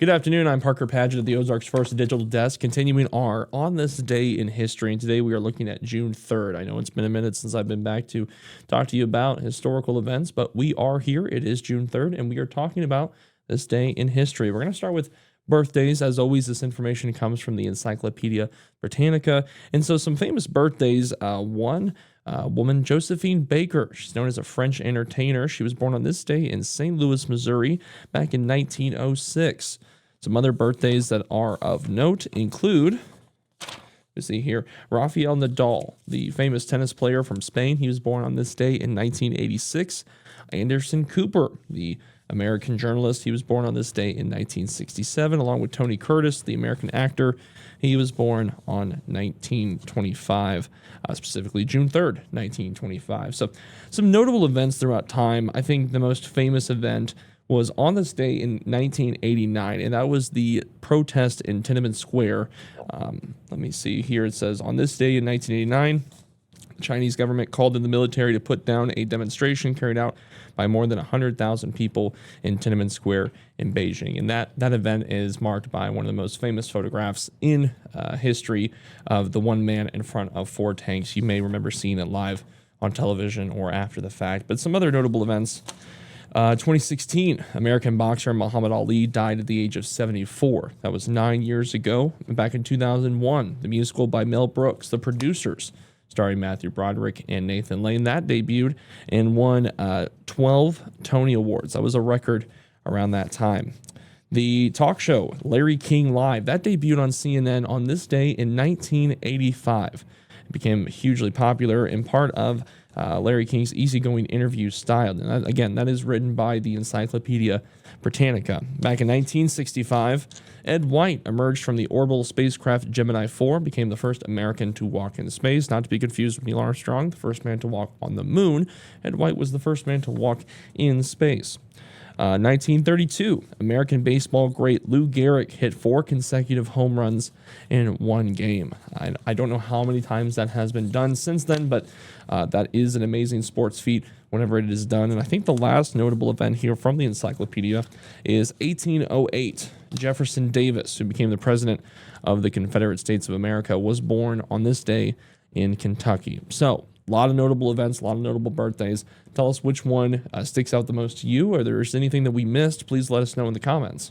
Good afternoon. I'm Parker Paget of the Ozarks First Digital Desk, continuing our On This Day in History. And today we are looking at June 3rd. I know it's been a minute since I've been back to talk to you about historical events, but we are here. It is June 3rd, and we are talking about this day in history. We're going to start with birthdays. As always, this information comes from the Encyclopedia Britannica. And so some famous birthdays. One woman, Josephine Baker. She's known as a French entertainer. She was born on this day in St. Louis, Missouri, back in 1906. Some other birthdays that are of note include, let's see here, Rafael Nadal, the famous tennis player from Spain. He was born on this day in 1986. Anderson Cooper, the American journalist. He was born on this day in 1967, along with Tony Curtis, the American actor. He was born on 1925, specifically June 3rd, 1925. So some notable events throughout time. I think the most famous event was on this day in 1989, and that was the protest in Tiananmen Square. Let me see here. It says, on this day in 1989, the Chinese government called in the military to put down a demonstration carried out by more than 100,000 people in Tiananmen Square in Beijing. And that event is marked by one of the most famous photographs in history of the one man in front of four tanks. You may remember seeing it live on television or after the fact. But some other notable events. 2016, American boxer Muhammad Ali died at the age of 74. That was 9 years ago. Back in 2001, the musical by Mel Brooks, The Producers, starring Matthew Broderick and Nathan Lane, that debuted and won 12 Tony Awards. That was a record around that time. The talk show Larry King Live, that debuted on CNN on this day in 1985. It became hugely popular in part of Larry King's easygoing interview style. And again, that is written by the Encyclopedia Britannica. Back in 1965, Ed White emerged from the orbital spacecraft Gemini 4, became the first American to walk in space, not to be confused with Neil Armstrong, the first man to walk on the moon. Ed White was the first man to walk in space. 1932, American baseball great Lou Gehrig hit 4 consecutive home runs in one game. I don't know how many times that has been done since then, but that is an amazing sports feat whenever it is done. And I think the last notable event here from the encyclopedia is 1808. Jefferson Davis, who became the president of the Confederate States of America, was born on this day in Kentucky. So, a lot of notable events, a lot of notable birthdays. Tell us which one sticks out the most to you, or there's anything that we missed. Please let us know in the comments.